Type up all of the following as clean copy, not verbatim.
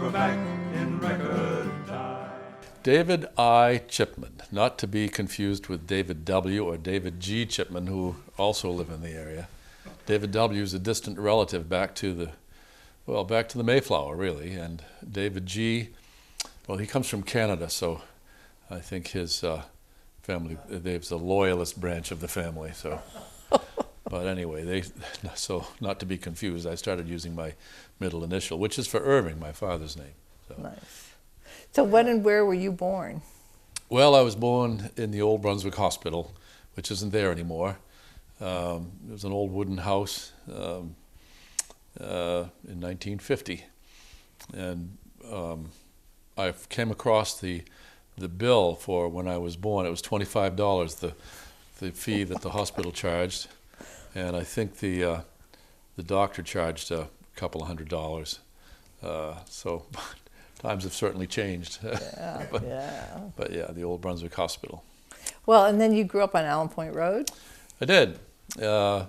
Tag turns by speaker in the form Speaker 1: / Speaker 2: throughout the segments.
Speaker 1: we're back in record time.
Speaker 2: David I. Chipman, not to be confused with David W. or David G. Chipman, who also live in the area. David W. is a distant relative back to the Mayflower, really, and David G., well, he comes from Canada, so I think his family, there's the loyalist branch of the family, so. But anyway, so not to be confused, I started using my middle initial, which is for Irving, my father's name. So.
Speaker 3: Nice. So when and where were you born?
Speaker 2: Well, I was born in the Old Brunswick Hospital, which isn't there anymore. It was an old wooden house in 1950. And I came across the bill for when I was born. It was $25, the fee that the hospital charged. And I think the doctor charged a couple of $100. So times have certainly changed.
Speaker 3: Yeah,
Speaker 2: But yeah, the Old Brunswick Hospital.
Speaker 3: Well, and then you grew up on Allen Point Road?
Speaker 2: I did. Emor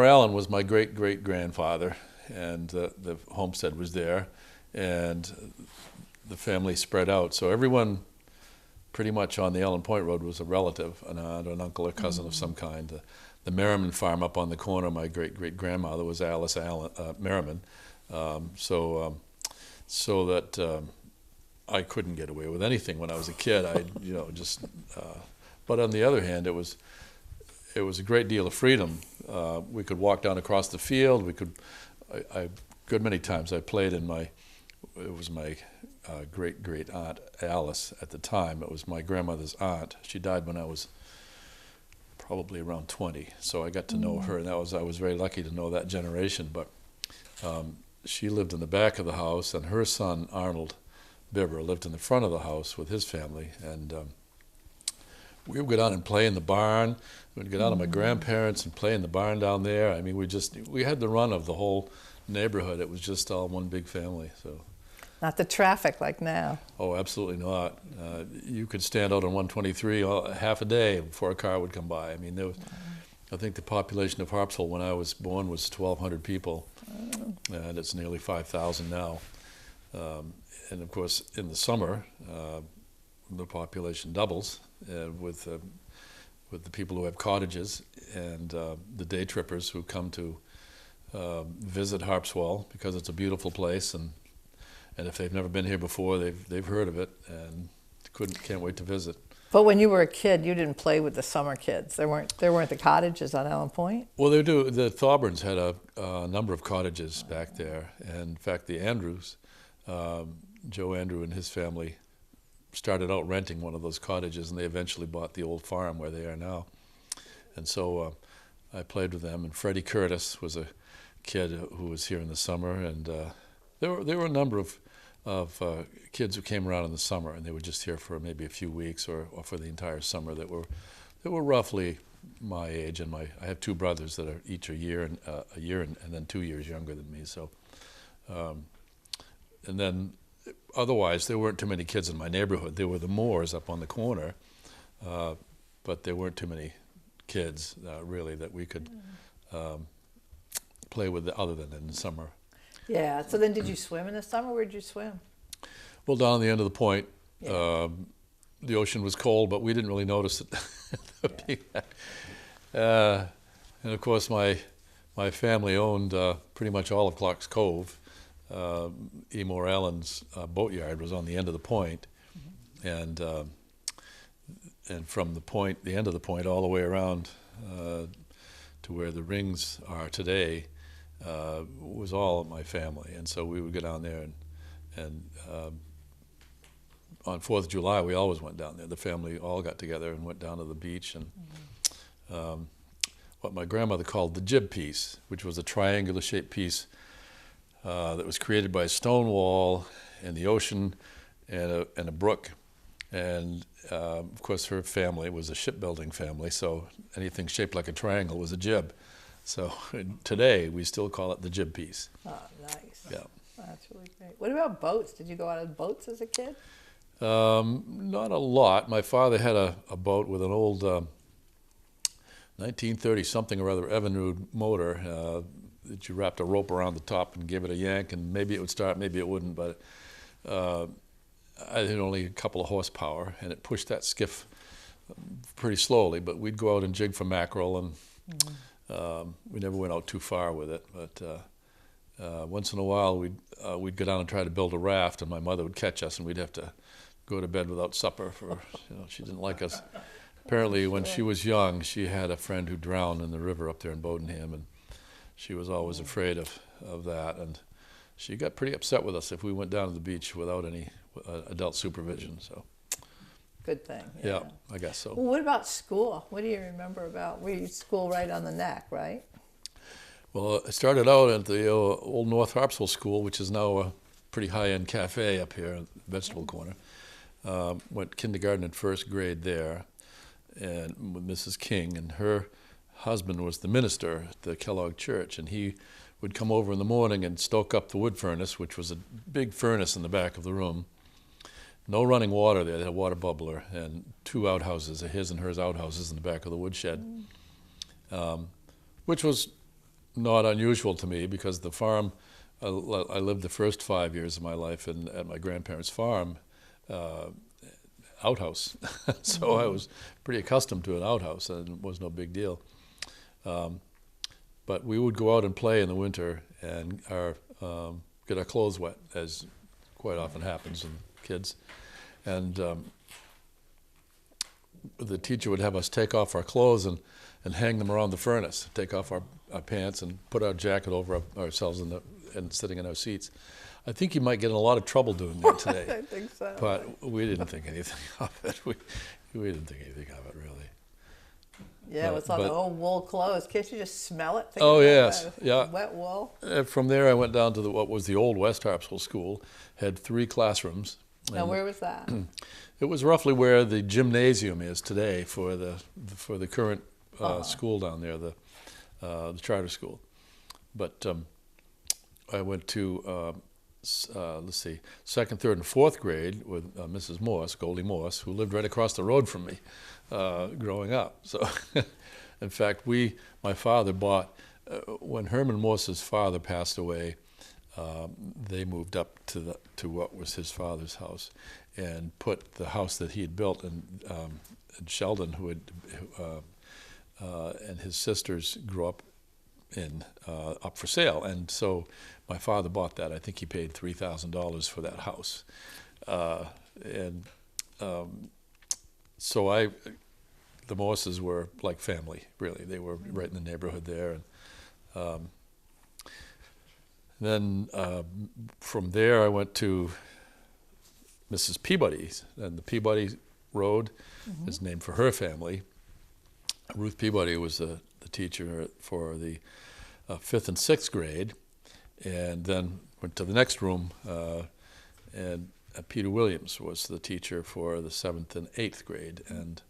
Speaker 2: Allen was my great-great-grandfather, and the homestead was there, and the family spread out. So everyone pretty much on the Allen Point Road was a relative, an aunt, an uncle, or cousin of some kind. The Merriman farm up on the corner, my great-great-grandmother was Alice Allen, Merriman. So that I couldn't get away with anything when I was a kid. But on the other hand, it was a great deal of freedom. We could walk down across the field. A good many times I played it was my great aunt Alice at the time. It was my grandmother's aunt. She died when I was probably around 20, so I got to know her, and I was very lucky to know that generation. But she lived in the back of the house, and her son, Arnold Bibber, lived in the front of the house with his family. And we would go down and play in the barn. We'd go down to my grandparents and play in the barn down there. I mean, we had the run of the whole neighborhood. It was just all one big family. So.
Speaker 3: Not the traffic like now.
Speaker 2: Oh, absolutely not. You could stand out on 123 half a day before a car would come by. I mean, I think the population of Harpswell when I was born was 1,200 people, and it's nearly 5,000 now. And of course, in the summer, the population doubles with the people who have cottages and the day trippers who come to visit Harpswell because it's a beautiful place, and if they've never been here before, they've heard of it and can't wait to visit.
Speaker 3: But when you were a kid, you didn't play with the summer kids. There weren't the cottages on Allen Point?
Speaker 2: Well, they do. The Thauberns had a number of cottages back there. And in fact, the Andrews, Joe Andrew and his family, started out renting one of those cottages, and they eventually bought the old farm where they are now. And so I played with them. And Freddie Curtis was a kid who was here in the summer. And there were a number of kids who came around in the summer, and they were just here for maybe a few weeks or for the entire summer that were roughly my age, and I have two brothers that are each a year and then 2 years younger than me. So, and then otherwise there weren't too many kids in my neighborhood. There were the Moores up on the corner, but there weren't too many kids really that we could play with other than in the summer.
Speaker 3: Yeah, so then did you swim in the summer? Where did you swim?
Speaker 2: Well, down on the end of the point.
Speaker 3: Yeah.
Speaker 2: The ocean was cold, but we didn't really notice it. And of course, my family owned pretty much all of Clark's Cove. Emor Allen's boatyard was on the end of the point, and from the end of the point, all the way around to where the rings are today, was all of my family. And so we would go down there, and on 4th of July, we always went down there. The family all got together and went down to the beach, and what my grandmother called the jib piece, which was a triangular-shaped piece that was created by a stone wall in the ocean and a brook. And of course, her family was a shipbuilding family, so anything shaped like a triangle was a jib. So today, we still call it the jib piece.
Speaker 3: Oh, nice.
Speaker 2: Yeah.
Speaker 3: That's really great. What about boats? Did you go out on boats as a kid?
Speaker 2: Not a lot. My father had a boat with an old 1930-something or other Evinrude motor. that you wrapped a rope around the top and gave it a yank, and maybe it would start, maybe it wouldn't, but I had only a couple of horsepower, and it pushed that skiff pretty slowly. But we'd go out and jig for mackerel, and we never went out too far with it. But once in a while, we'd go down and try to build a raft, and my mother would catch us, and we'd have to go to bed without supper. She didn't like us. Apparently, when she was young, she had a friend who drowned in the river up there in Bodenham, and she was always afraid of that. And she got pretty upset with us if we went down to the beach without any adult supervision. So,
Speaker 3: Good thing.
Speaker 2: yeah, I guess so.
Speaker 3: Well, what about school? What do you remember about? We school right on the neck, right?
Speaker 2: Well, I started out at the old North Harpswell School, which is now a pretty high-end cafe up here in the Vegetable Corner. Went kindergarten and first grade there, and with Mrs. King, and her husband was the minister at the Kellogg Church, and he would come over in the morning and stoke up the wood furnace, which was a big furnace in the back of the room. No running water there. They had a water bubbler and 2 outhouses, his and hers outhouses in the back of the woodshed, which was not unusual to me because the farm, I lived the first 5 years of my life at my grandparents' farm, outhouse. So I was pretty accustomed to an outhouse, and it was no big deal. But we would go out and play in the winter and get our clothes wet, as quite often happens in kids. And the teacher would have us take off our clothes and hang them around the furnace, take off our pants and put our jacket over ourselves and sitting in our seats. I think you might get in a lot of trouble doing that today.
Speaker 3: I think so.
Speaker 2: But we didn't think anything of it. We didn't think anything of it, really.
Speaker 3: Yeah, it was on the old wool clothes. Can't you just smell it?
Speaker 2: Oh, yes. Yeah.
Speaker 3: Wet wool.
Speaker 2: From there, I went down to what was the old West Harpswell School. Had 3 classrooms.
Speaker 3: Now, where was that?
Speaker 2: It was roughly where the gymnasium is today for the current school down there, the charter school. But I went to let's see, 2nd, 3rd, and 4th grade with Mrs. Morse, Goldie Morse, who lived right across the road from me growing up. So, in fact, my father bought when Herman Morse's father passed away. They moved up to what was his father's house, and put the house that he had built in Sheldon, and his sisters grew up up for sale, and so my father bought that. I think he paid $3,000 for that house, so the Morses were like family, really. They were right in the neighborhood there, and then from there I went to Mrs. Peabody's, and the Peabody Road is named for her family. Ruth Peabody was the teacher for the 5th and 6th grade, and then went to the next room, and Peter Williams was the teacher for the 7th and 8th grade. And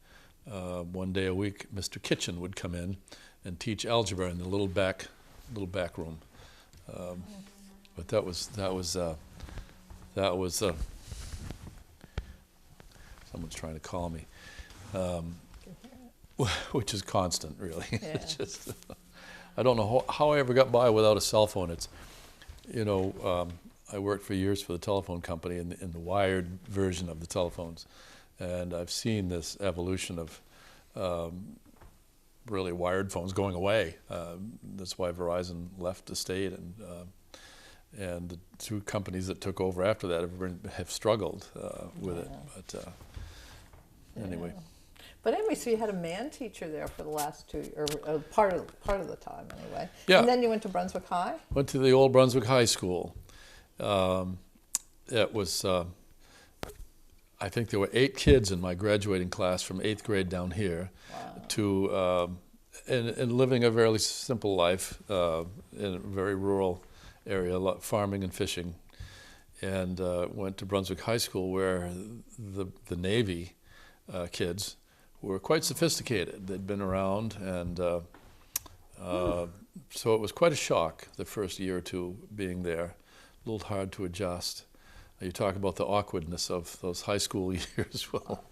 Speaker 2: one day a week, Mr. Kitchen would come in and teach algebra in the little back room. But that was someone's trying to call me, which is constant, really.
Speaker 3: Yeah.
Speaker 2: It's just, I don't know how I ever got by without a cell phone. It's, I worked for years for the telephone company in the wired version of the telephones, and I've seen this evolution of really wired phones going away. That's why Verizon left the state, and the 2 companies that took over after that have struggled with it. But anyway.
Speaker 3: But anyway, so you had a man teacher there for the last 2, or part of the time anyway.
Speaker 2: Yeah.
Speaker 3: And then you went to Brunswick High?
Speaker 2: Went to the old Brunswick High School. It was, I think there were 8 kids in my graduating class from 8th grade down here.
Speaker 3: Wow.
Speaker 2: To and living a very simple life in a very rural area, farming and fishing, and went to Brunswick High School, where the Navy kids were quite sophisticated. They'd been around, and so it was quite a shock the first year or 2 being there. A little hard to adjust. You talk about the awkwardness of those high school years. Well,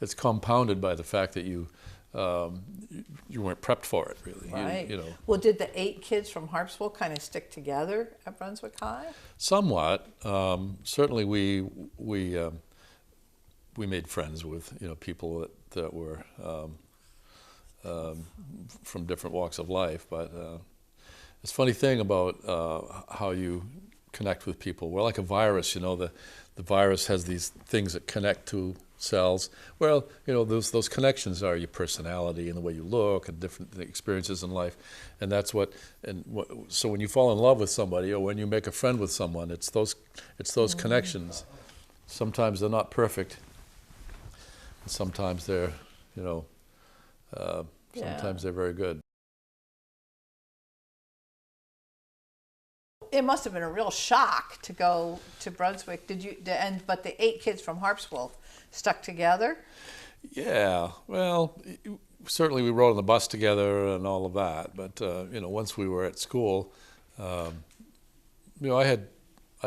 Speaker 2: it's compounded by the fact that you you weren't prepped for it really.
Speaker 3: Right.
Speaker 2: You know,
Speaker 3: Well, did the 8 kids from Harpswell kind of stick together at Brunswick High?
Speaker 2: somewhat. Certainly, we made friends with people that were from different walks of life. But it's a funny thing about how you connect with people. We're like a virus. The virus has these things that connect to cells. Well, those connections are your personality and the way you look and different experiences in life, and that's what. So when you fall in love with somebody or when you make a friend with someone, it's those connections. Sometimes they're not perfect. And sometimes they're, sometimes they're very good.
Speaker 3: It must have been a real shock to go to Brunswick. But the 8 kids from Harpswell stuck together?
Speaker 2: Yeah, well, certainly we rode on the bus together and all of that. But once we were at school, I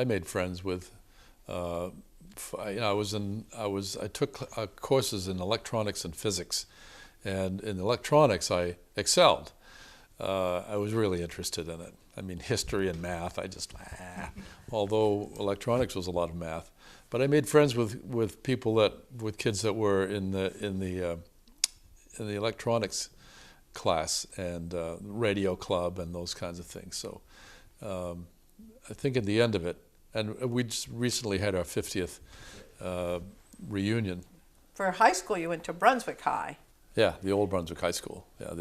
Speaker 2: made friends with. I took courses in electronics and physics, and in electronics I excelled. I was really interested in it. I mean, history and math, although electronics was a lot of math. But I made friends with kids that were in the electronics class and radio club and those kinds of things. So I think at the end of it, and we just recently had our 50th reunion.
Speaker 3: For high school, you went to Brunswick High.
Speaker 2: Yeah, the old Brunswick High School. Yeah,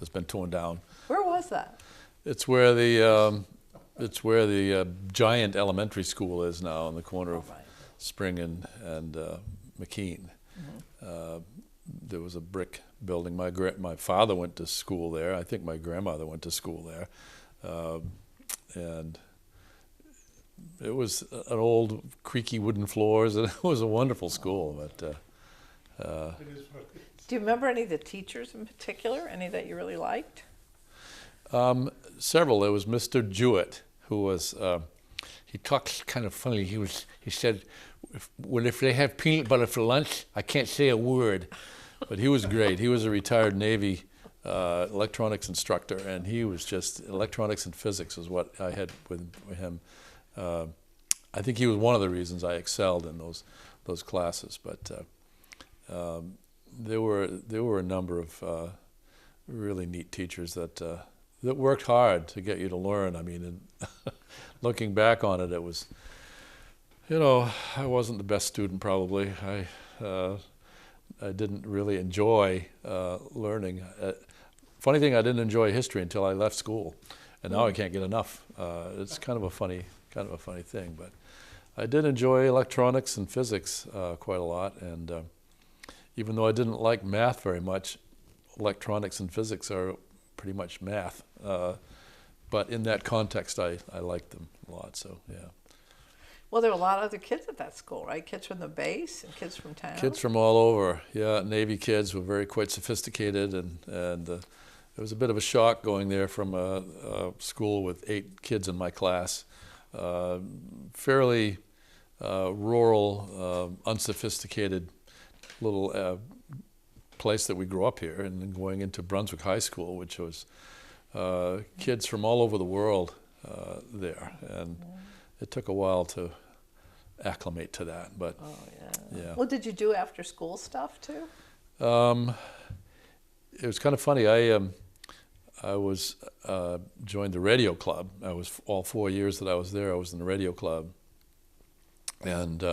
Speaker 2: it's been torn down.
Speaker 3: Where was that?
Speaker 2: It's where the giant elementary school is now, on the corner of Spring and McKean.
Speaker 3: Mm-hmm.
Speaker 2: There was a brick building. My father went to school there. I think my grandmother went to school there, and it was an old creaky wooden floors, and it was a wonderful school. But
Speaker 3: do you remember any of the teachers in particular? Any that you really liked?
Speaker 2: Several. There was Mr. Jewett, who was, he talks kind of funny. He said, if they have peanut butter for lunch, I can't say a word. But he was great. He was a retired Navy electronics instructor, and he was just, electronics and physics is what I had with him. I think he was one of the reasons I excelled in those classes. But there were a number of really neat teachers that worked hard to get you to learn. I mean, looking back on it, it was, I wasn't the best student probably. I didn't really enjoy learning. Funny thing, I didn't enjoy history until I left school, and now I can't get enough. It's kind of a funny thing, but I did enjoy electronics and physics quite a lot. And even though I didn't like math very much, electronics and physics are pretty much math. But in that context, I liked them a lot. So yeah.
Speaker 3: Well, there were a lot of other kids at that school, right? Kids from the base and kids from town.
Speaker 2: Kids from all over. Yeah, Navy kids were quite sophisticated, and it was a bit of a shock going there from a school with 8 kids in my class. Fairly rural, unsophisticated little place that we grew up here, and then going into Brunswick High School, which was kids from all over the world there, and it took a while to acclimate to that. But yeah.
Speaker 3: Well, did you do after school stuff too?
Speaker 2: It was kind of funny. I was joined the radio club. I was all 4 years that I was there. I was in the radio club, and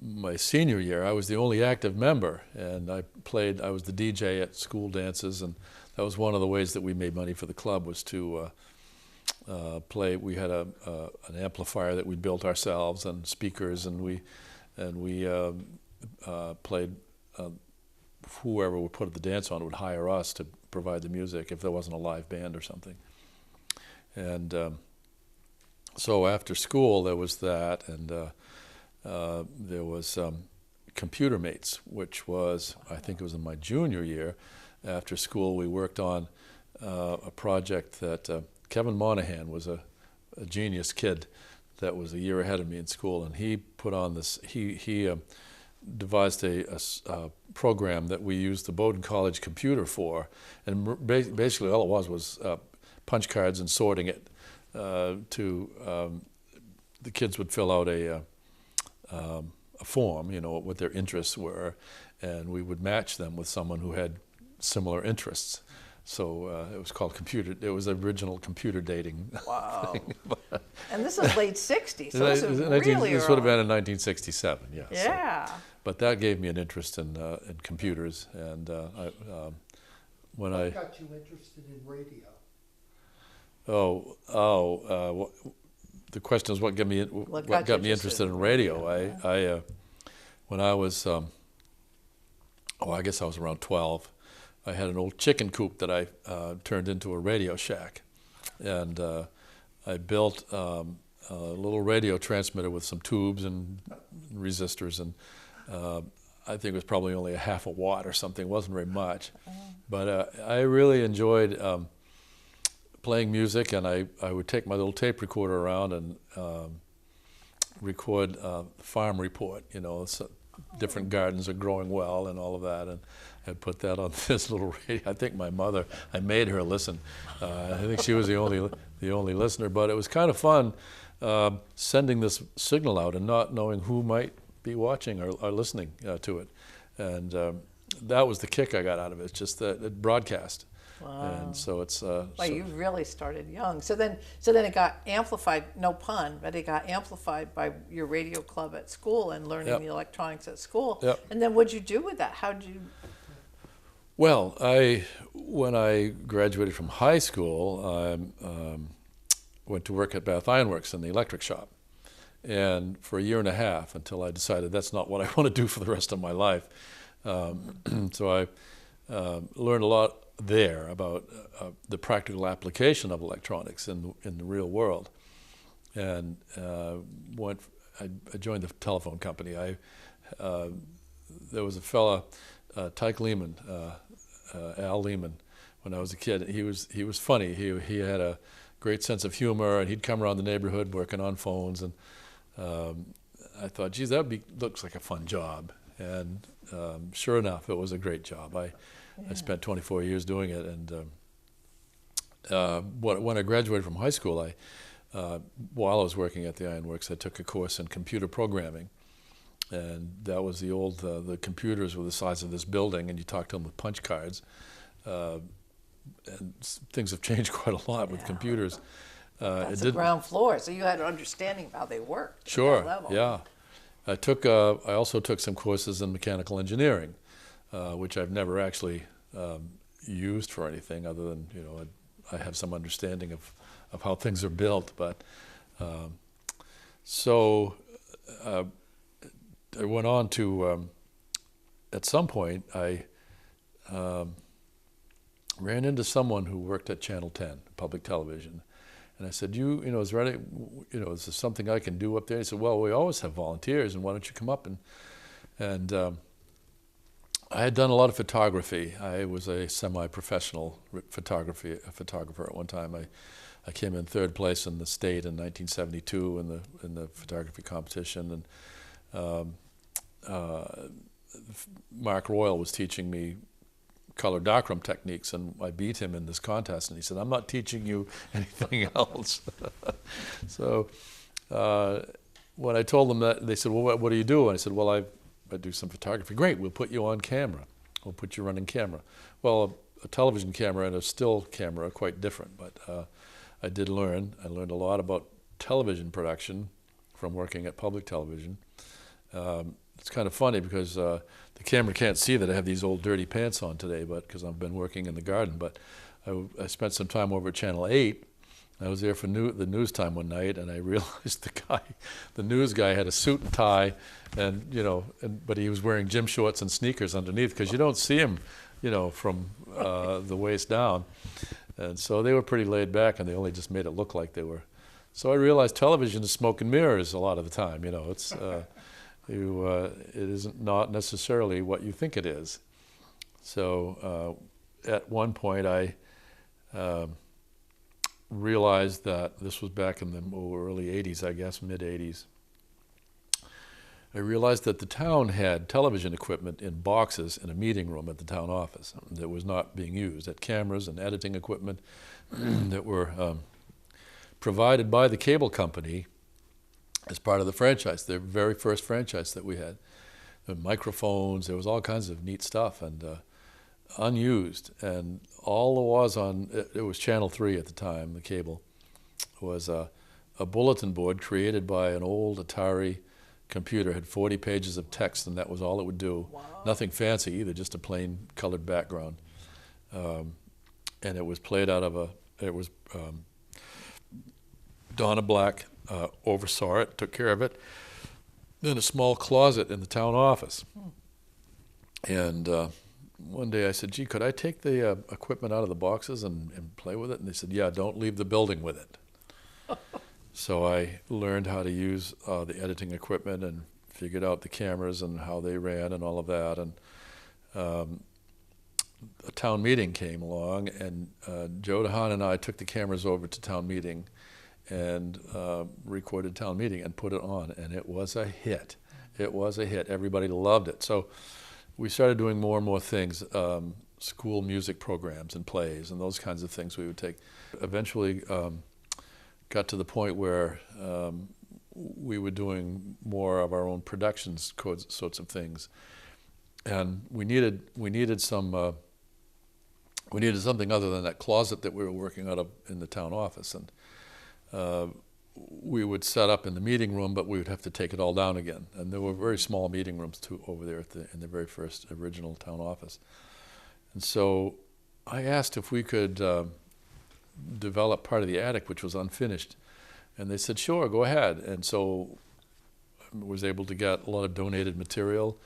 Speaker 2: my senior year, I was the only active member, and I was the DJ at school dances, and that was one of the ways that we made money for the club, was to play. We had an amplifier that we built ourselves and speakers, and we played. Whoever would put the dance on would hire us to provide the music if there wasn't a live band or something. And so after school there was that, and there was Computer Mates, which was, I think it was in my junior year. After school we worked on a project that Kevin Monahan was a genius kid that was a year ahead of me in school, and he put on this, he devised a program that we used the Bowdoin College computer for, and basically all it was punch cards and sorting it. The kids would fill out a form, what their interests were, and we would match them with someone who had similar interests. So it was called it was the original computer dating
Speaker 3: Wow.
Speaker 2: thing.
Speaker 3: And this is late 60s, so this is really
Speaker 2: This would have
Speaker 3: early.
Speaker 2: been in 1967, yeah.
Speaker 3: Yeah.
Speaker 2: But that gave me an interest in computers, and when
Speaker 4: What
Speaker 2: I
Speaker 4: got you interested in radio?
Speaker 2: the question is what got me interested in radio. I when I was I guess I was around 12. I had an old chicken coop that I turned into a radio shack, and I built a little radio transmitter with some tubes and resistors, and I think it was probably only a half a watt or something. It wasn't very much, but I really enjoyed playing music, and I would take my little tape recorder around and record farm report. So different gardens are growing well and all of that, and I'd put that on this little radio. I think my mother, I made her listen. I think she was the only listener, but it was kind of fun sending this signal out and not knowing who might be watching or listening to it, and that was the kick I got out of it. It's just that it broadcast.
Speaker 3: Wow.
Speaker 2: And so it's
Speaker 3: Well, you really started young. So then it got amplified, no pun, but it got amplified by your radio club at school and learning
Speaker 2: Yep.
Speaker 3: the electronics at school.
Speaker 2: Yep.
Speaker 3: And then what'd you do with that? How'd you...
Speaker 2: Well, when I graduated from high school, I went to work at Bath Iron Works in the electric shop, and for a year and a half until I decided that's not what I want to do for the rest of my life. So I learned a lot there about the practical application of electronics in the real world, and I joined the telephone company. There was a fella, Tyke Lehman, Al Lehman, when I was a kid. He was funny. He had a great sense of humor, and he'd come around the neighborhood working on phones, and I thought, geez, looks like a fun job. And sure enough, it was a great job. I spent 24 years doing it, and when I graduated from high school, while I was working at the Ironworks, I took a course in computer programming, and that was the computers were the size of this building, and you talked to them with punch cards, and things have changed quite a lot with computers.
Speaker 3: That's the ground floor, so you had an understanding of how they worked.
Speaker 2: Sure,
Speaker 3: at that level.
Speaker 2: yeah. I also took some courses in mechanical engineering, which I've never actually used for anything other than, I have some understanding of how things are built. But so I went on to, at some point, I ran into someone who worked at Channel 10, public television. And I said, is there any, is there something I can do up there? He said, well, we always have volunteers, and why don't you come up? And I had done a lot of photography. I was a semi-professional photographer at one time. I came in third place in the state in 1972 in the photography competition, and Mark Royal was teaching me color darkroom techniques, and I beat him in this contest, and he said, I'm not teaching you anything else. So when I told them that, they said, well, what do you do? And I said, well, I do some photography. Great, we'll put you on camera. We'll put you running camera. Well, a television camera and a still camera are quite different, but I did learn. I learned a lot about television production from working at public television. It's kind of funny because the camera can't see that I have these old dirty pants on today, but because I've been working in the garden. But I spent some time over at Channel 8. I was there for the news time one night, and I realized the news guy had a suit and tie, and but he was wearing gym shorts and sneakers underneath, because you don't see him, from the waist down. And so they were pretty laid back, and they only just made it look like they were. So I realized television is smoke and mirrors a lot of the time. It's it isn't not necessarily what you think it is. So at one point I realized that this was back in the early 80s, I guess, mid 80s. I realized that the town had television equipment in boxes in a meeting room at the town office that was not being used. Had cameras and editing equipment that were provided by the cable company as part of the franchise, the very first franchise that we had. The microphones, there was all kinds of neat stuff, and unused. And all there was on, it was Channel 3 at the time, the cable, was a bulletin board created by an old Atari computer, had 40 pages of text, and that was all it would do.
Speaker 3: Wow.
Speaker 2: Nothing fancy either, just a plain colored background. And it was played out of Donna Black oversaw it, took care of it, in a small closet in the town office. And one day I said, gee, could I take the equipment out of the boxes and play with it? And they said, yeah, don't leave the building with it. So I learned how to use the editing equipment and figured out the cameras and how they ran and all of that. And a town meeting came along, and Joe DeHaan and I took the cameras over to town meeting and recorded town meeting and put it on, and it was a hit. It was a hit. Everybody loved it. So we started doing more and more things, school music programs and plays and those kinds of things we would take. Eventually got to the point where we were doing more of our own productions, sorts of things, and we needed something other than that closet that we were working out of in the town office. And we would set up in the meeting room, but we would have to take it all down again. And there were very small meeting rooms too over there in the very first original town office. And so I asked if we could develop part of the attic, which was unfinished. And they said, sure, go ahead. And so I was able to get a lot of donated material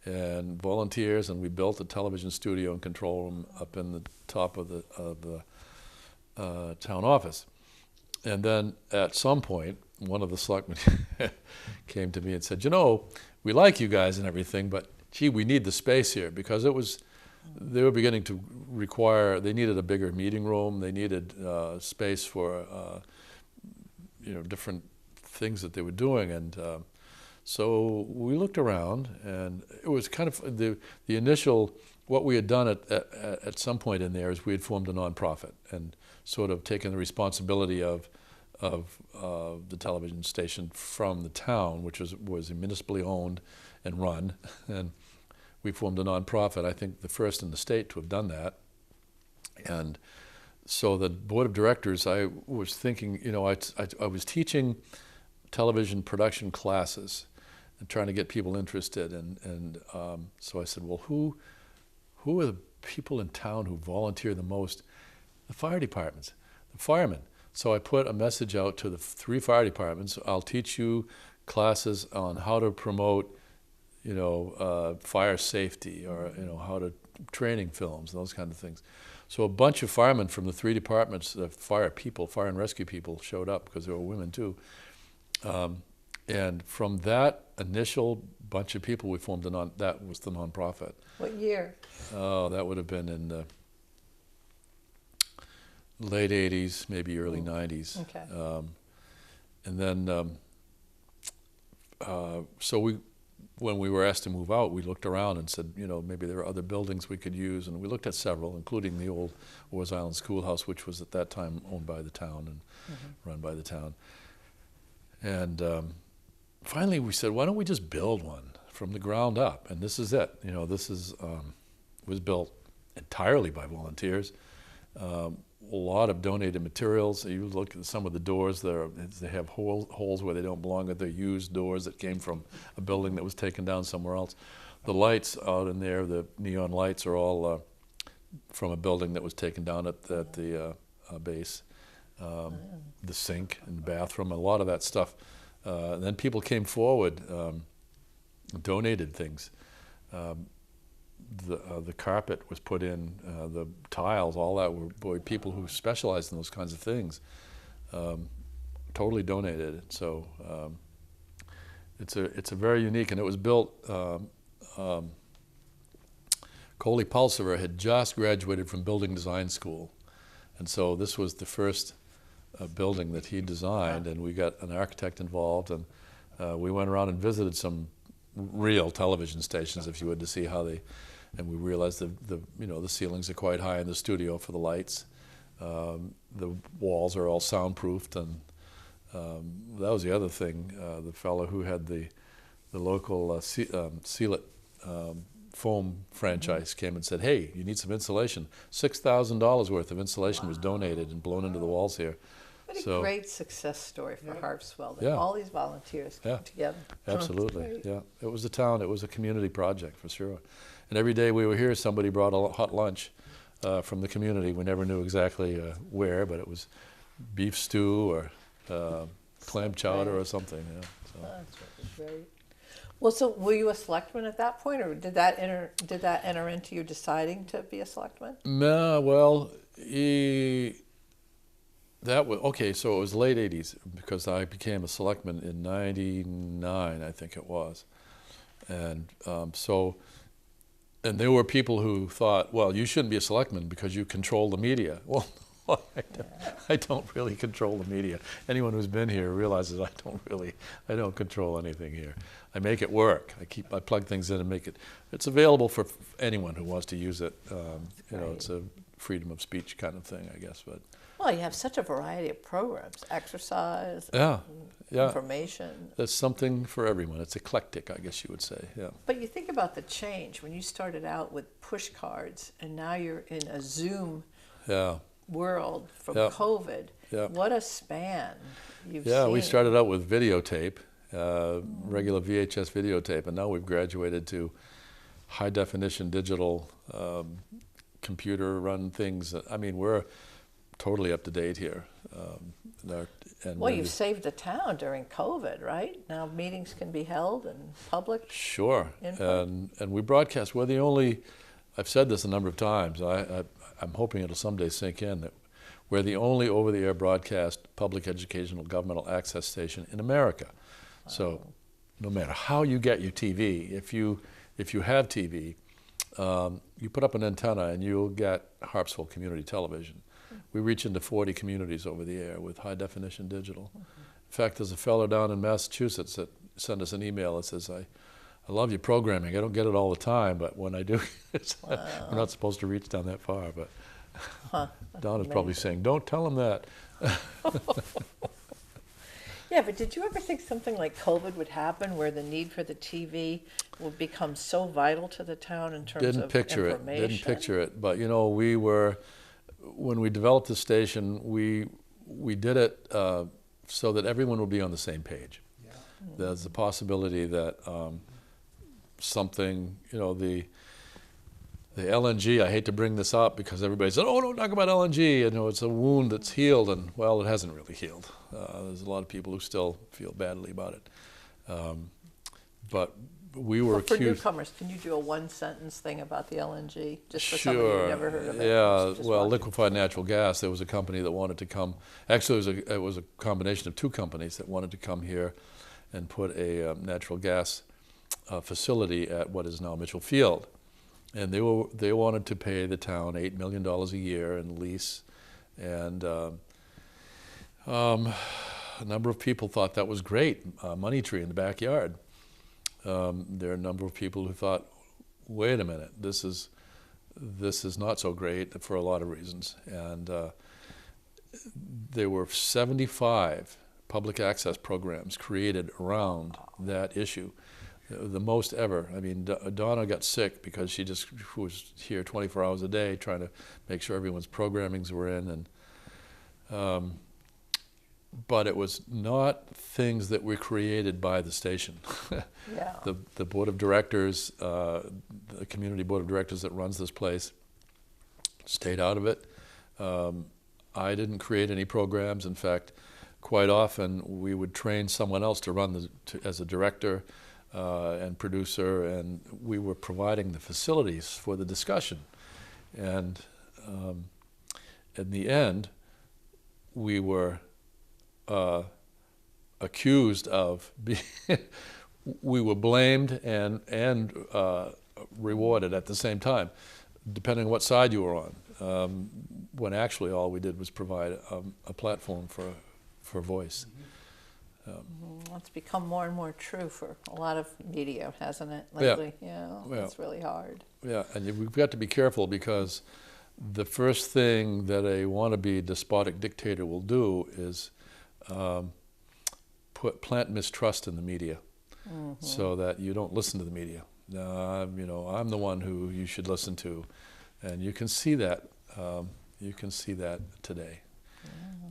Speaker 2: and volunteers, and we built a television studio and control room up in the top of the town office. And then at some point, one of the selectmen came to me and said, you know, we like you guys and everything, but gee, we need the space here, because they were beginning to require, they needed a bigger meeting room, they needed space for different things that they were doing. And so we looked around, and it was kind of the initial, what we had done at some point in there is we had formed a nonprofit and sort of taken the responsibility of the television station from the town, which was municipally owned and run, and we formed a nonprofit, I think the first in the state to have done that. And so the board of directors, I was thinking, I was teaching television production classes and trying to get people interested, and so I said, well, who are the people in town who volunteer the most? The fire departments, the firemen. So I put a message out to the 3 fire departments. I'll teach you classes on how to promote, fire safety, or how to training films and those kind of things. So a bunch of firemen from the 3 departments, fire and rescue people, showed up, because there were women too. And from that initial bunch of people, we formed that was the nonprofit.
Speaker 3: What year?
Speaker 2: Oh, that would have been in the late 80s, maybe early 90s.
Speaker 3: Okay.
Speaker 2: And then, so when we were asked to move out, we looked around and said, maybe there are other buildings we could use. And we looked at several, including the old Wars Island Schoolhouse, which was at that time owned by the town and run by the town. And finally we said, why don't we just build one from the ground up? And this is it. This was built entirely by volunteers. A lot of donated materials. You look at some of the doors there; they have holes where they don't belong. They're used doors that came from a building that was taken down somewhere else. The lights out in there, the neon lights, are all from a building that was taken down at the base. The sink and the bathroom, a lot of that stuff. And then people came forward, donated things. The carpet was put in, the tiles, all that were people who specialized in those kinds of things. Totally donated it. So it's a very unique, and it was built. Coley Pulsiver had just graduated from building design school, and so this was the first building that he designed, and we got an architect involved, and we went around and visited some real television stations, if you would, to see how they. And we realized the ceilings are quite high in the studio for the lights. The walls are all soundproofed, and that was the other thing. The fellow who had the local Seal It foam franchise came and said, "Hey, you need some insulation." $6,000 worth of insulation was donated and blown into the walls here.
Speaker 3: What a great success story for Harpswell, that
Speaker 2: Yeah.
Speaker 3: all these volunteers came together.
Speaker 2: Absolutely,
Speaker 3: Great.
Speaker 2: yeah. It was the town, it was a community project for sure. And every day we were here, somebody brought a hot lunch from the community. We never knew exactly where, but it was beef stew or clam chowder or something. Yeah, so.
Speaker 3: That's really great. Well, so were you a selectman at that point, or did that enter into you deciding to be a selectman?
Speaker 2: No, well, that was okay. So it was late '80s because I became a selectman in '99, I think it was, and and there were people who thought, well, you shouldn't be a selectman because you control the media. Well, I don't really control the media. Anyone who's been here realizes I don't control anything here. I make it work. I plug things in and make it. It's available for anyone who wants to use it. It's a freedom of speech kind of thing, I guess. But
Speaker 3: Well, you have such a variety of programs, exercise,
Speaker 2: yeah.
Speaker 3: information.
Speaker 2: There's something for everyone. It's eclectic, I guess you would say. Yeah.
Speaker 3: But you think about the change when you started out with push cards and now you're in a Zoom world from COVID.
Speaker 2: Yeah.
Speaker 3: What a span you've
Speaker 2: Yeah,
Speaker 3: seen.
Speaker 2: we started out with videotape, regular VHS videotape, and now we've graduated to high definition digital computer run things. I mean, we're totally up to date here.
Speaker 3: Well, you've saved the town during COVID, right? Now meetings can be held in public.
Speaker 2: Sure,
Speaker 3: input.
Speaker 2: and we broadcast. We're the only. I've said this a number of times. I'm hoping it'll someday sink in that we're the only over-the-air broadcast public educational governmental access station in America. Wow. So, no matter how you get your TV, if you have TV, you put up an antenna and you'll get Harpswell Community Television. We reach into 40 communities over the air with high-definition digital. In fact, there's a fellow down in Massachusetts that sent us an email that says, I love your programming. I don't get it all the time, but when I do, we're not supposed to reach down that far. But Don is probably saying, don't tell him that.
Speaker 3: Yeah, but did you ever think something like COVID would happen where the need for the TV would become so vital to the town in terms of information?
Speaker 2: Didn't picture it. But, when we developed the station, we did it so that everyone would be on the same page. Yeah. There's the possibility that something, the LNG, I hate to bring this up because everybody said, oh, don't talk about LNG. It's a wound that's healed, and, well, it hasn't really healed. There's a lot of people who still feel badly about it. But we were
Speaker 3: for
Speaker 2: accused.
Speaker 3: newcomers, can you do a one-sentence thing about the LNG, just for
Speaker 2: Sure.
Speaker 3: somebody who's never heard of it?
Speaker 2: Yeah, well, liquefied natural gas, there was a company that wanted to come. Actually, it was a combination of two companies that wanted to come here and put a natural gas facility at what is now Mitchell Field. And they wanted to pay the town $8 million a year in lease. And a number of people thought that was great, money tree in the backyard. There are a number of people who thought, wait a minute, this is not so great for a lot of reasons. And there were 75 public access programs created around that issue, the most ever. I mean, Donna got sick because she just was here 24 hours a day trying to make sure everyone's programmings were in. And but it was not things that were created by the station.
Speaker 3: Yeah.
Speaker 2: The board of directors, the community board of directors that runs this place, stayed out of it. I didn't create any programs. In fact, quite often we would train someone else to run as a director and producer, and we were providing the facilities for the discussion. And in the end, we were accused of being we were blamed and rewarded at the same time, depending on what side you were on, when actually all we did was provide a platform for voice.
Speaker 3: It's become more and more true for a lot of media, hasn't it,
Speaker 2: Yeah.
Speaker 3: lately? Yeah, it's really hard.
Speaker 2: Yeah, and we've got to be careful because the first thing that a wannabe despotic dictator will do is plant mistrust in the media, so that you don't listen to the media. I'm the one who you should listen to, and you can see that. You can see that today.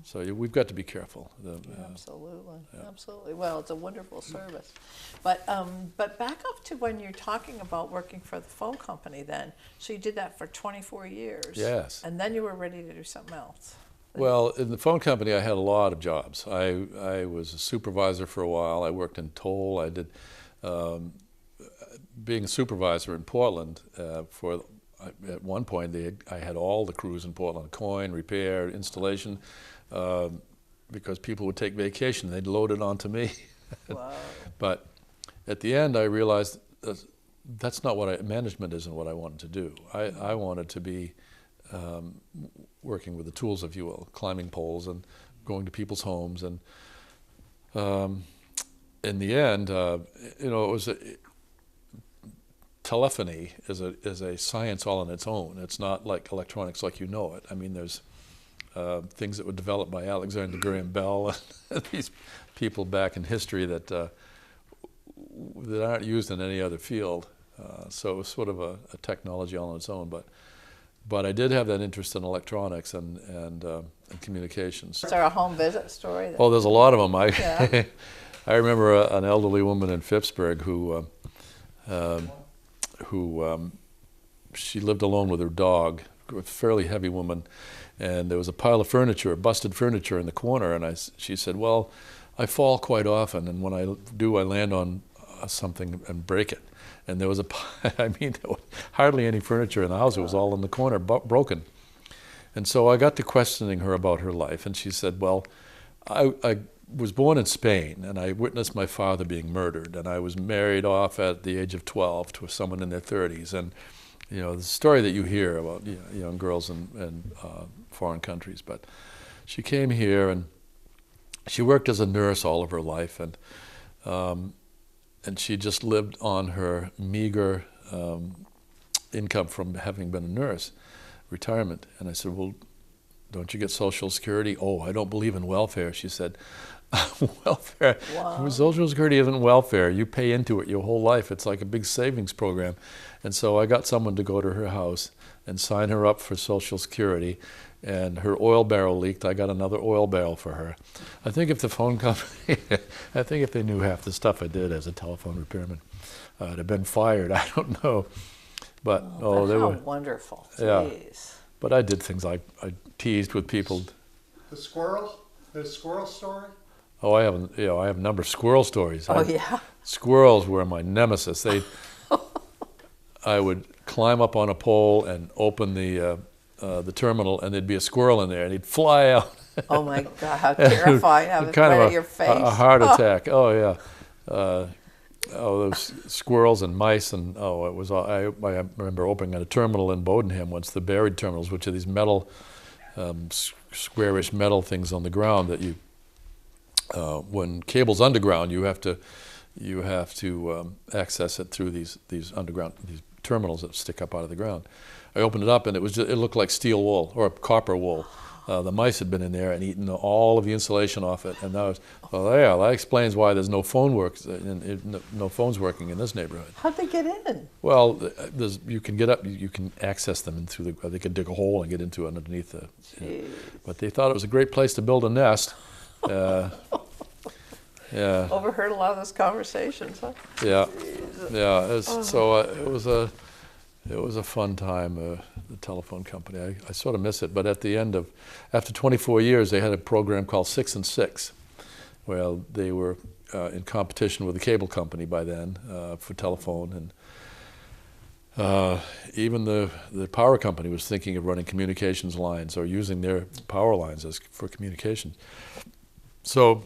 Speaker 2: So we've got to be careful.
Speaker 3: Absolutely. Well, it's a wonderful service. But back up to when you're talking about working for the phone company then. So you did that for 24 years.
Speaker 2: Yes.
Speaker 3: And then you were ready to do something else.
Speaker 2: Well, in the phone company, I had a lot of jobs. I was a supervisor for a while. I worked in toll. I did, being a supervisor in Portland at one point, I had all the crews in Portland, coin, repair, installation, because people would take vacation. They'd load it onto me.
Speaker 3: Wow.
Speaker 2: But at the end, I realized that's not management isn't what I wanted to do. I wanted to be working with the tools, if you will, climbing poles and going to people's homes. And in the end, it was telephony is a science all on its own. It's not like electronics like you know it. I mean, there's things that were developed by Alexander Graham Bell and these people back in history that aren't used in any other field. So it was sort of a technology all on its own. But I did have that interest in electronics and communications.
Speaker 3: Is there a home visit story?
Speaker 2: Oh, there's a lot of them.
Speaker 3: Yeah.
Speaker 2: I remember an elderly woman in Phippsburg who she lived alone with her dog, a fairly heavy woman, and there was a pile of furniture, busted furniture in the corner, and she said, well, I fall quite often, and when I do, I land on something and break it. And there was there was hardly any furniture in the house. It was all in the corner, broken. And so I got to questioning her about her life, and she said, well, I was born in Spain, and I witnessed my father being murdered, and I was married off at the age of 12 to someone in their 30s. And the story that you hear about young girls in foreign countries. But she came here, and she worked as a nurse all of her life, and she just lived on her meager income from having been a nurse, retirement. And I said, well, don't you get Social Security? Oh, I don't believe in welfare. She said, welfare?
Speaker 3: Wow.
Speaker 2: Social Security isn't welfare. You pay into it your whole life. It's like a big savings program. And so I got someone to go to her house and sign her up for Social Security. And her oil barrel leaked. I got another oil barrel for her. I think if the phone company, I think if they knew half the stuff I did as a telephone repairman, I'd have been fired. I don't know. But they
Speaker 3: how
Speaker 2: were
Speaker 3: wonderful.
Speaker 2: Yeah.
Speaker 3: Jeez.
Speaker 2: But I did things like I teased with people.
Speaker 4: The squirrel story?
Speaker 2: Oh, I have a number of squirrel stories.
Speaker 3: Oh, yeah.
Speaker 2: Squirrels were my nemesis. I would climb up on a pole and open the terminal, and there'd be a squirrel in there, and he'd fly out.
Speaker 3: Oh my God, how terrifying! Have it
Speaker 2: kind
Speaker 3: right
Speaker 2: of
Speaker 3: at your face.
Speaker 2: a heart attack. Oh yeah. Those squirrels and mice, and it was. I remember opening at a terminal in Bodenham once, the buried terminals, which are these metal, squarish metal things on the ground that you, when cable's underground, you have to access it through these underground terminals that stick up out of the ground. I opened it up, and it looked like steel wool or copper wool. The mice had been in there and eaten all of the insulation off it, and that explains why there's no phone no phones working in this neighborhood.
Speaker 3: How'd they get in?
Speaker 2: Well, you can get up, you can access them in through they could dig a hole and get into it underneath the. But they thought it was a great place to build a nest. Yeah.
Speaker 3: Overheard a lot of those conversations, huh?
Speaker 2: Yeah, yeah. So it was a fun time, the telephone company. I sort of miss it, but after 24 years, they had a program called 6 and 6, where they were in competition with the cable company by then for telephone, and even the power company was thinking of running communications lines or using their power lines for communications. So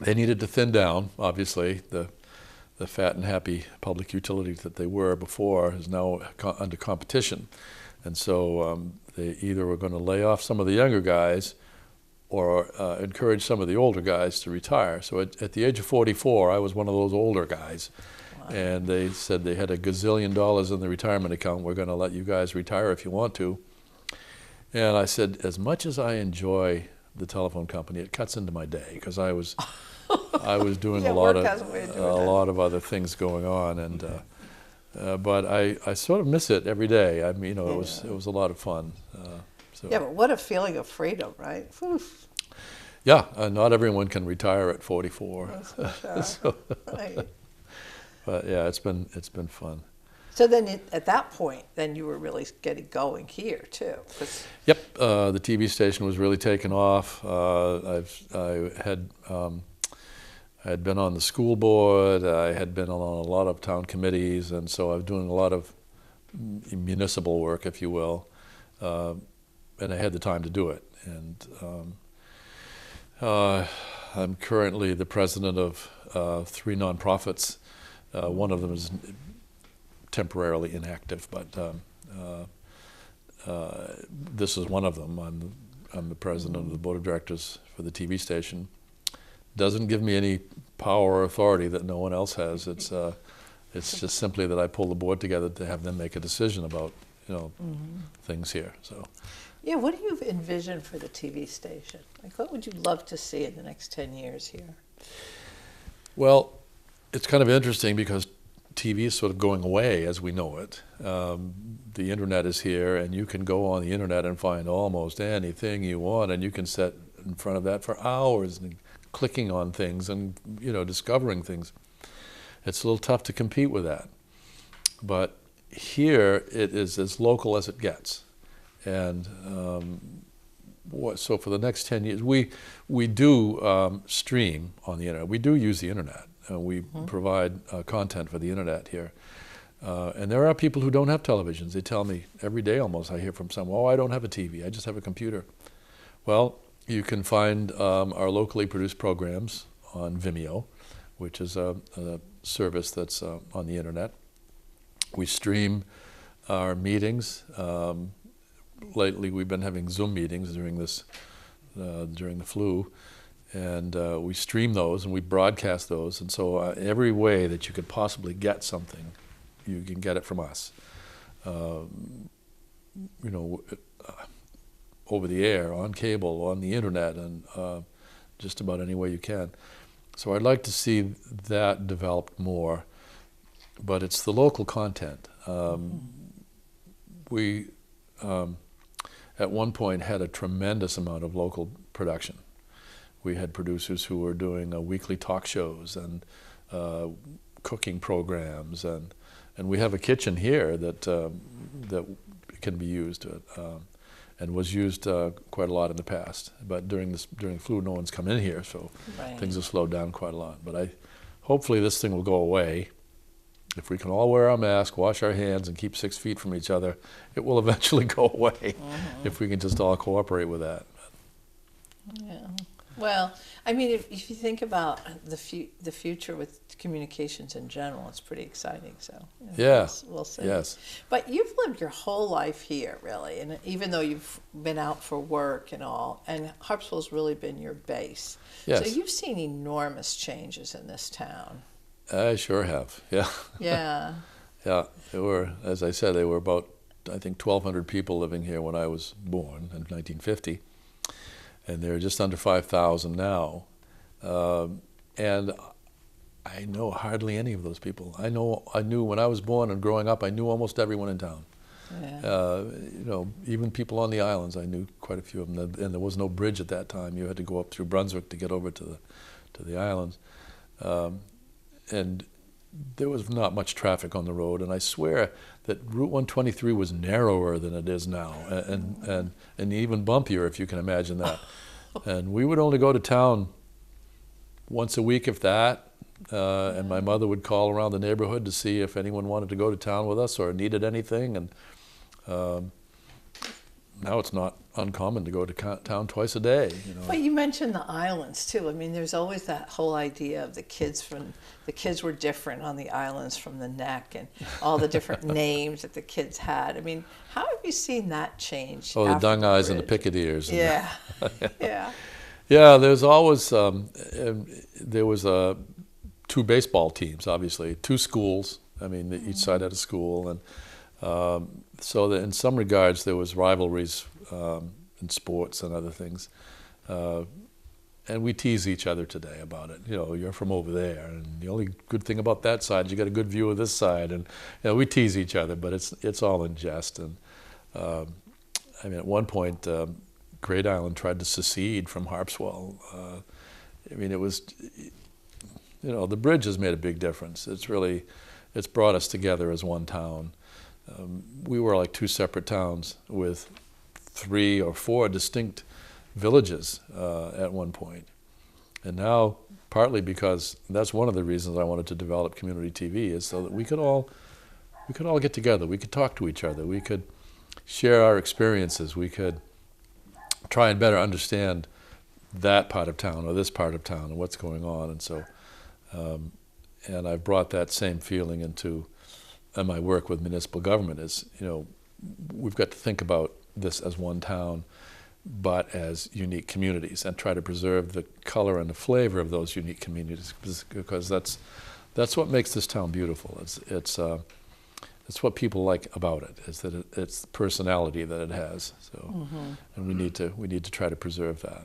Speaker 2: they needed to thin down, obviously. The fat and happy public utility that they were before is now under competition. And so they either were going to lay off some of the younger guys encourage some of the older guys to retire. So at the age of 44, I was one of those older guys. Wow. And they said they had $1 gazillion in the retirement account. We're going to let you guys retire if you want to. And I said, as much as I enjoy the telephone company, it cuts into my day because I was doing a lot of other things going on, and but I sort of miss it every day. I mean, it was a lot of fun. So.
Speaker 3: Yeah, but what a feeling of freedom, right? Oof.
Speaker 2: Yeah, not everyone can retire at 44.
Speaker 3: That's for sure.
Speaker 2: So,
Speaker 3: right.
Speaker 2: But yeah, it's been fun.
Speaker 3: So then, at that point, then you were really getting going here too.
Speaker 2: Yep, the TV station was really taking off. I had been on the school board. I had been on a lot of town committees, and so I was doing a lot of municipal work, if you will, and I had the time to do it. And I'm currently the president of 3 nonprofits. One of them is temporarily inactive, but this is one of them. I'm the president of the board of directors for the TV station. Doesn't give me any power or authority that no one else has. It's just simply that I pull the board together to have them make a decision about things here. So.
Speaker 3: Yeah, what do you envision for the TV station? Like, what would you love to see in the next 10 years here?
Speaker 2: Well, it's kind of interesting because TV is sort of going away as we know it. The internet is here, and you can go on the internet and find almost anything you want, and you can sit in front of that for hours and clicking on things and discovering things. It's a little tough to compete with that. But here it is as local as it gets. And so for the next 10 years, we do stream on the internet. We do use the internet. We provide content for the internet here. And there are people who don't have televisions. They tell me every day almost, I hear from someone, oh, I don't have a TV, I just have a computer. Well, you can find our locally produced programs on Vimeo, which is a service that's on the internet. We stream our meetings. Lately, we've been having Zoom meetings during the flu, and we stream those and we broadcast those. And so every way that you could possibly get something, you can get it from us. Over the air, on cable, on the internet, and just about any way you can. So I'd like to see that developed more, but it's the local content. We at one point had a tremendous amount of local production. We had producers who were doing weekly talk shows and cooking programs, and we have a kitchen here that can be used and was used quite a lot in the past. But during flu, no one's come in here, so things have slowed down quite a lot. But hopefully this thing will go away. If we can all wear our mask, wash our hands, and keep 6 feet from each other, it will eventually go away if we can just all cooperate with that.
Speaker 3: Yeah. Well, I mean, if you think about the future with communications in general, it's pretty exciting. So we'll see.
Speaker 2: Yes.
Speaker 3: But you've lived your whole life here, really, and even though you've been out for work and all, and Harpswell's really been your base.
Speaker 2: Yes.
Speaker 3: So you've seen enormous changes in this town.
Speaker 2: I sure have. Yeah.
Speaker 3: Yeah.
Speaker 2: Yeah. There were, as I said, there were about, I think, 1,200 people living here when I was born in 1950. And there are just under 5,000 now. And I know hardly any of those people. I knew when I was born and growing up, I knew almost everyone in town. Yeah. Even people on the islands, I knew quite a few of them. And there was no bridge at that time. You had to go up through Brunswick to get over to the islands. And there was not much traffic on the road, and I swear that Route 123 was narrower than it is now, and even bumpier, if you can imagine that. And we would only go to town once a week, if that, and my mother would call around the neighborhood to see if anyone wanted to go to town with us or needed anything. And now it's not uncommon to go to town twice a day.
Speaker 3: Well, you mentioned the islands too. I mean, there's always that whole idea of the kids were different on the islands from the Neck, and all the different names that the kids had. I mean, how have you seen that change?
Speaker 2: Oh, the Dung Eyes and the Picketeers.
Speaker 3: Yeah, yeah.
Speaker 2: Yeah, there's always there was two baseball teams, obviously, two schools. I mean, each side had a school, and so that in some regards there was rivalries in sports and other things. And we tease each other today about it. You know, you're from over there, and the only good thing about that side is you got a good view of this side. And you know, we tease each other, but it's all in jest. And I mean, at one point, Great Island tried to secede from Harpswell. I mean, it was, you know, the bridge has made a big difference. It's brought us together as one town. We were like two separate towns with 3 or 4 distinct villages at one point. And now, partly because that's one of the reasons I wanted to develop community TV, is so that we could all get together. We could talk to each other. We could share our experiences. We could try and better understand that part of town or this part of town and what's going on. And so, and I've brought that same feeling into my work with municipal government. Is, you know, we've got to think about this as one town, but as unique communities, and try to preserve the color and the flavor of those unique communities, because that's what makes this town beautiful. It's what people like about it, is that it's the personality that it has. So, and we need to try to preserve that.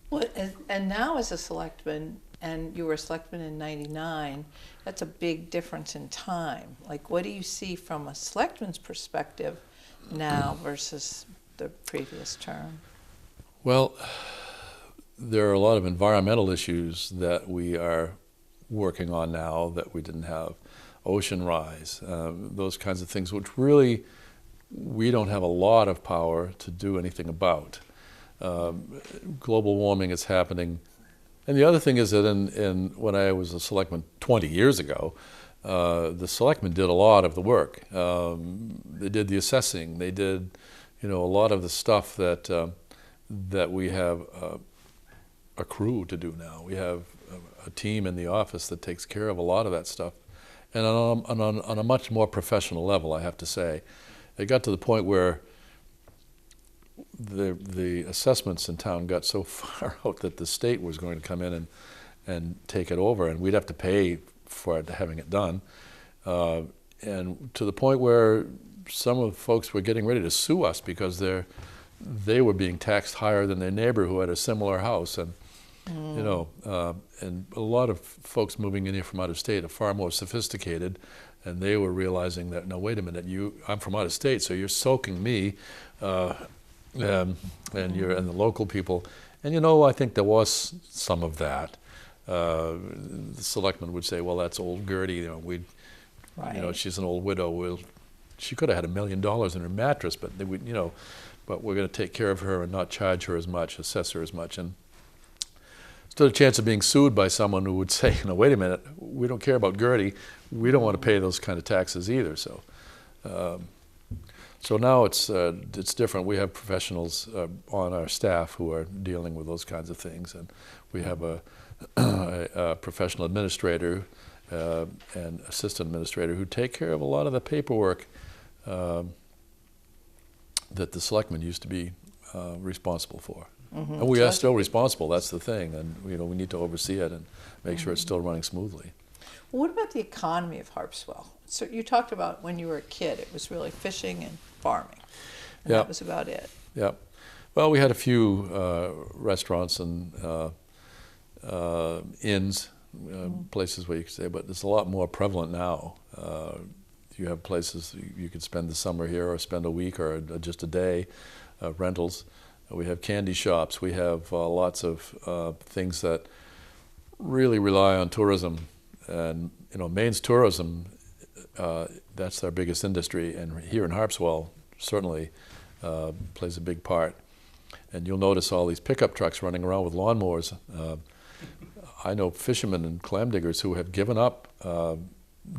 Speaker 3: Well, and now as a selectman, and you were a selectman in '99, that's a big difference in time. Like, what do you see from a selectman's perspective now versus the previous term?
Speaker 2: Well, there are a lot of environmental issues that we are working on now that we didn't have. Ocean rise, those kinds of things, which really we don't have a lot of power to do anything about. Global warming is happening. And the other thing is that when I was a selectman 20 years ago, the selectmen did a lot of the work. They did the assessing. They did, you know, a lot of the stuff that we have a crew to do now. We have a team in the office that takes care of a lot of that stuff, and on a much more professional level, I have to say. It got to the point where the assessments in town got so far out that the state was going to come in and take it over, and we'd have to pay for it, having it done. And to the point where some of the folks were getting ready to sue us because they were being taxed higher than their neighbor who had a similar house. And you know, and a lot of folks moving in here from out of state are far more sophisticated, and they were realizing that, no, wait a minute, I'm from out of state, so you're soaking me, and the local people. And you know, I think there was some of that. The selectmen would say, well, that's old Gertie, you know,
Speaker 3: Right.
Speaker 2: you know, she's an old widow. Well, she could have had $1 million in her mattress, but they would, you know, but we're going to take care of her and not charge her as much, assess her as much. And stood a chance of being sued by someone who would say, no, wait a minute, we don't care about Gertie. We don't want to pay those kind of taxes either. So, so now it's different. We have professionals on our staff who are dealing with those kinds of things, and we have a professional administrator and assistant administrator who take care of a lot of the paperwork that the selectmen used to be responsible for. And we are still responsible, that's the thing, and you know, we need to oversee it and make sure it's still running smoothly.
Speaker 3: Well, what about the economy of Harpswell? So you talked about when you were a kid, it was really fishing and farming, and that was about it.
Speaker 2: Yeah. Well, we had a few restaurants and inns, places where you could stay, but it's a lot more prevalent now. You have places you could spend the summer here or spend a week or just a day, rentals. We have candy shops. We have lots of things that really rely on tourism. And you know, Maine's tourism, that's our biggest industry, and here in Harpswell certainly plays a big part. And you'll notice all these pickup trucks running around with lawnmowers. I know fishermen and clam diggers who have given up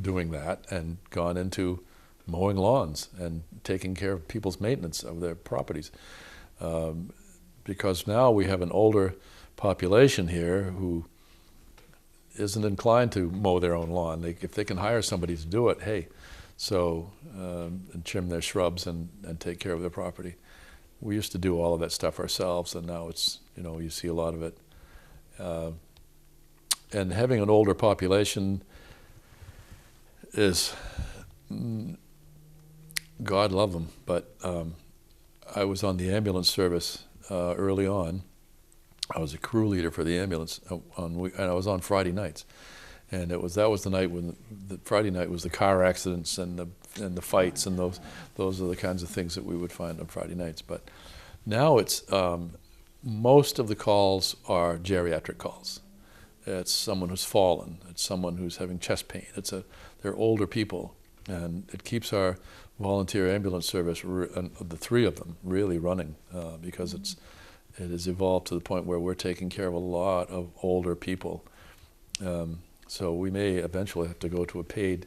Speaker 2: doing that and gone into mowing lawns and taking care of people's maintenance of their properties. Because now we have an older population here who isn't inclined to mow their own lawn. If they can hire somebody to do it, hey, so and trim their shrubs and take care of their property. we used to do all of that stuff ourselves, and now it's, you see a lot of it. And having an older population is, God love them, but I was on the ambulance service early on. I was a crew leader for the ambulance, and I was on Friday nights. And that was the night when the Friday night was the car accidents and the fights, and those are the kinds of things that we would find on Friday nights. But now it's most of the calls are geriatric calls. It's someone who's fallen. It's someone who's having chest pain. They're older people, and it keeps our volunteer ambulance service, the three of them, really running because it has evolved to the point where we're taking care of a lot of older people. So we may eventually have to go to a paid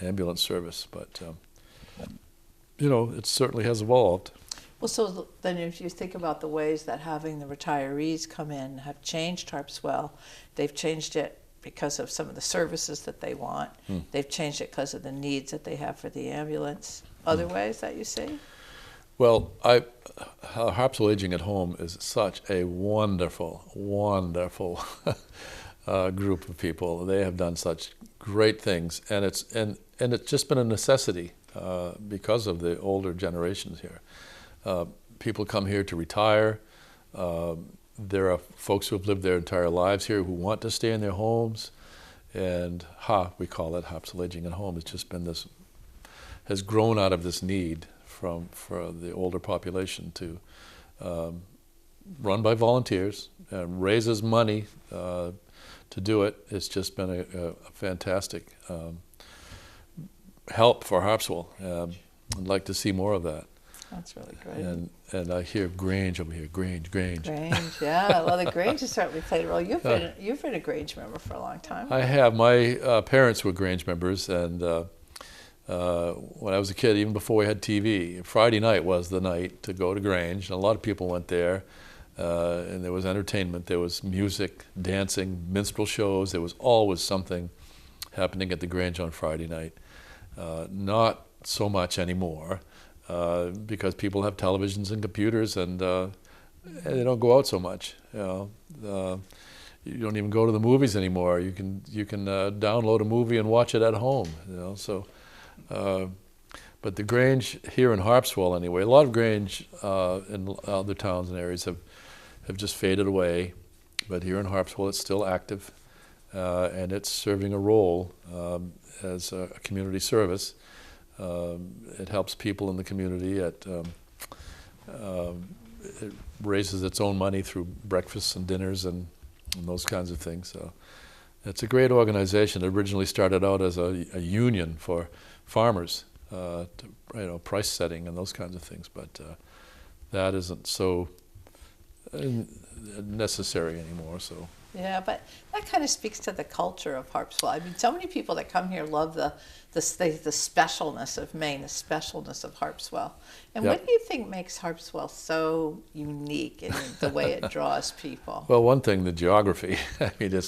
Speaker 2: ambulance service, but it certainly has evolved.
Speaker 3: Well, so then if you think about the ways that having the retirees come in have changed Harpswell, they've changed it because of some of the services that they want. They've changed it because of the needs that they have for the ambulance. Other ways that you see?
Speaker 2: Well, Harpswell Aging at Home is such a wonderful, wonderful group of people. They have done such great things, and it's just been a necessity because of the older generations here. People come here to retire. There are folks who have lived their entire lives here who want to stay in their homes, and we call it Harpswell Aging at Home. It's just been has grown out of this need for the older population to run by volunteers, raises money to do it. It's just been a fantastic help for Harpswell. I'd like to see more of that.
Speaker 3: That's really great.
Speaker 2: And I hear Grange over here, Grange.
Speaker 3: Grange, yeah. Well, the Grange has certainly played a role. You've been a Grange member for a long time.
Speaker 2: I have. My parents were Grange members, and when I was a kid, even before we had TV, Friday night was the night to go to Grange, and a lot of people went there, and there was entertainment, there was music, dancing, minstrel shows. There was always something happening at the Grange on Friday night. Not so much anymore. Because people have televisions and computers, and they don't go out so much. You don't even go to the movies anymore. You can download a movie and watch it at home. So, but the Grange here in Harpswell, anyway, a lot of Grange in other towns and areas have just faded away. But here in Harpswell, it's still active, and it's serving a role as a community service. It helps people in the community. It raises its own money through breakfasts and dinners and those kinds of things. So it's a great organization. It originally started out as a union for farmers, price setting and those kinds of things. But that isn't so necessary anymore. So.
Speaker 3: Yeah, but that kind of speaks to the culture of Harpswell. I mean, so many people that come here love the specialness of Maine, the specialness of Harpswell. And
Speaker 2: Yep.
Speaker 3: what do you think makes Harpswell so unique in the way it draws people?
Speaker 2: Well, one thing, the geography. I mean,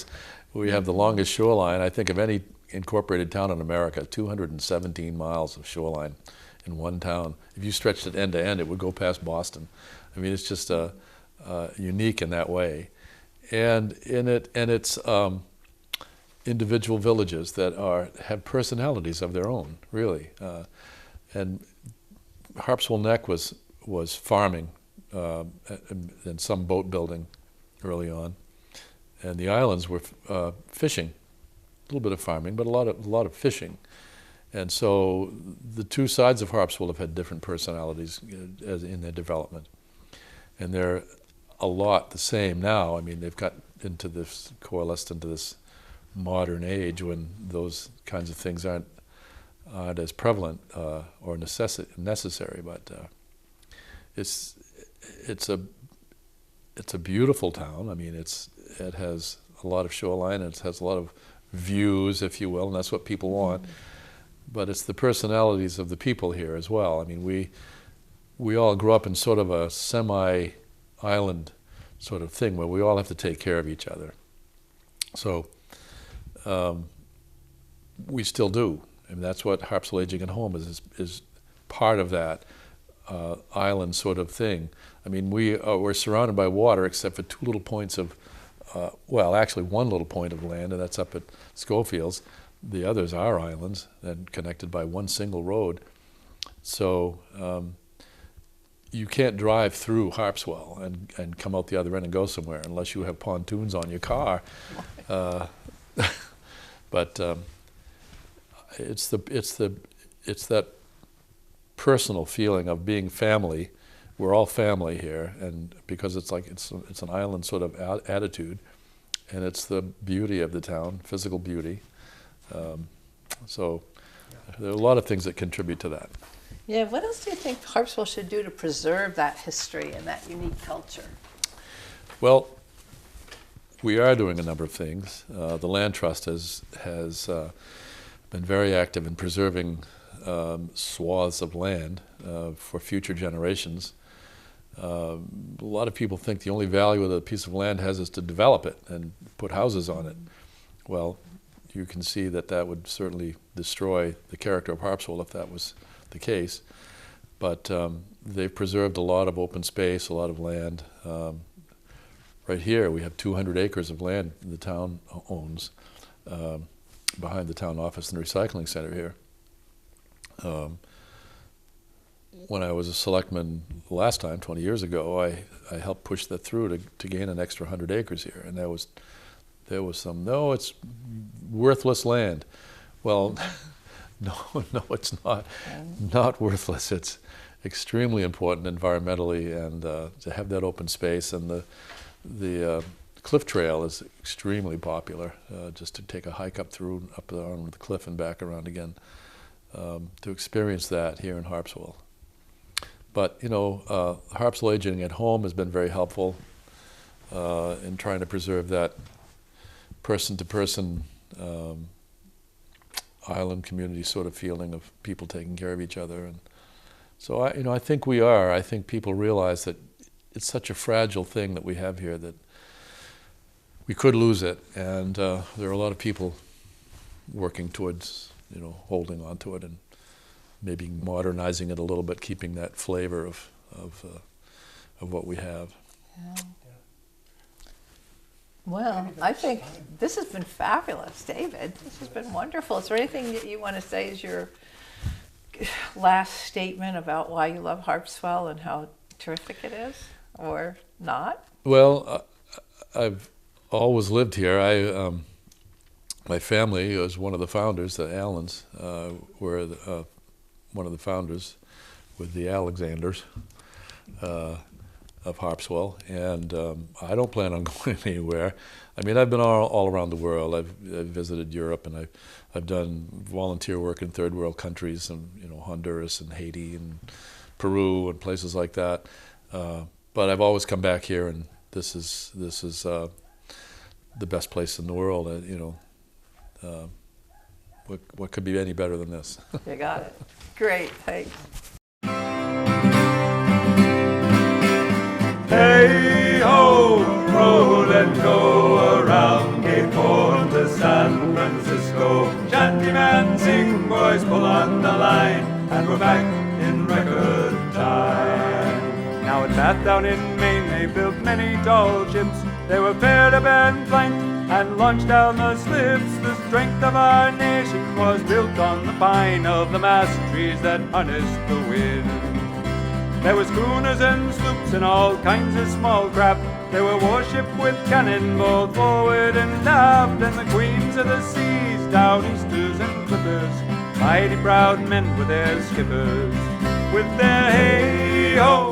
Speaker 2: we have the longest shoreline, I think, of any incorporated town in America, 217 miles of shoreline in one town. If you stretched it end to end, it would go past Boston. I mean, it's just unique in that way. And it's individual villages that have personalities of their own, really. And Harpswell Neck was farming and some boat building early on, and the islands were fishing, a little bit of farming, but a lot of fishing. And so the two sides of Harpswell have had different personalities in their development, and they're a lot the same now. I mean, they've got coalesced into this modern age when those kinds of things aren't as prevalent or necessary. But it's a beautiful town. I mean, it has a lot of shoreline. It has a lot of views, if you will, and that's what people want. But it's the personalities of the people here as well. I mean, we all grew up in sort of a semi-island sort of thing where we all have to take care of each other. So we still do. I mean, that's what Harpswell Aging at Home is part of that. island sort of thing. I mean, we're surrounded by water except for two little points of, well, actually one little point of land, and that's up at Schofields. The others are islands and connected by one single road. So you can't drive through Harpswell and come out the other end and go somewhere unless you have pontoons on your car. But it's that personal feeling of being family. We're all family here, and because it's an island sort of attitude, and it's the beauty of the town, physical beauty. So there are a lot of things that contribute to that.
Speaker 3: Yeah, what else do you think Harpswell should do to preserve that history and that unique culture?
Speaker 2: Well, we are doing a number of things. The Land Trust has been very active in preserving swaths of land for future generations. A lot of people think the only value that a piece of land has is to develop it and put houses on it. Well, you can see that that would certainly destroy the character of Harpswell if that was the case. But they've preserved a lot of open space, a lot of land. Right here we have 200 acres of land the town owns behind the town office and the recycling center here. When I was a selectman last time, 20 years ago, I helped push that through to gain an extra 100 acres here, and there was some, no, it's worthless land. Well, no, it's not worthless. It's extremely important environmentally, and to have that open space, and the cliff trail is extremely popular, just to take a hike up on the cliff and back around again, to experience that here in Harpswell. But, you know, Harpswell Aging at Home has been very helpful in trying to preserve that person-to-person island community sort of feeling of people taking care of each other. And so, I think we are. I think people realize that it's such a fragile thing that we have here that we could lose it. And there are a lot of people working towards, holding on to it and maybe modernizing it a little bit, keeping that flavor of what we have.
Speaker 3: Yeah. Well, I think this has been fabulous, David. This has been wonderful. Is there anything that you want to say as your last statement about why you love Harpswell and how terrific it is, or not?
Speaker 2: Well, I've always lived here. My family was one of the founders. The Allens were one of the founders with the Alexanders of Harpswell, and I don't plan on going anywhere. I mean, I've been all around the world. I've visited Europe, and I've done volunteer work in third world countries, and Honduras and Haiti and Peru and places like that. But I've always come back here, and this is the best place in the world. What could be any better than this?
Speaker 3: You got it. Great, thanks.
Speaker 1: Hey ho, roll and go around Cape Horn to San Francisco. Shantyman, sing, boys, pull on the line, and we're back in record time. Now at Bath down in Maine, they built many tall ships. They were paired up and flanked and launched down the slips. The strength of our nation was built on the pine of the mast trees that harnessed the wind. There was schooners and sloops and all kinds of small craft. There were warships with cannon both forward and aft, and the queens of the seas, downeasters and clippers, mighty proud men were their skippers. With their hey-ho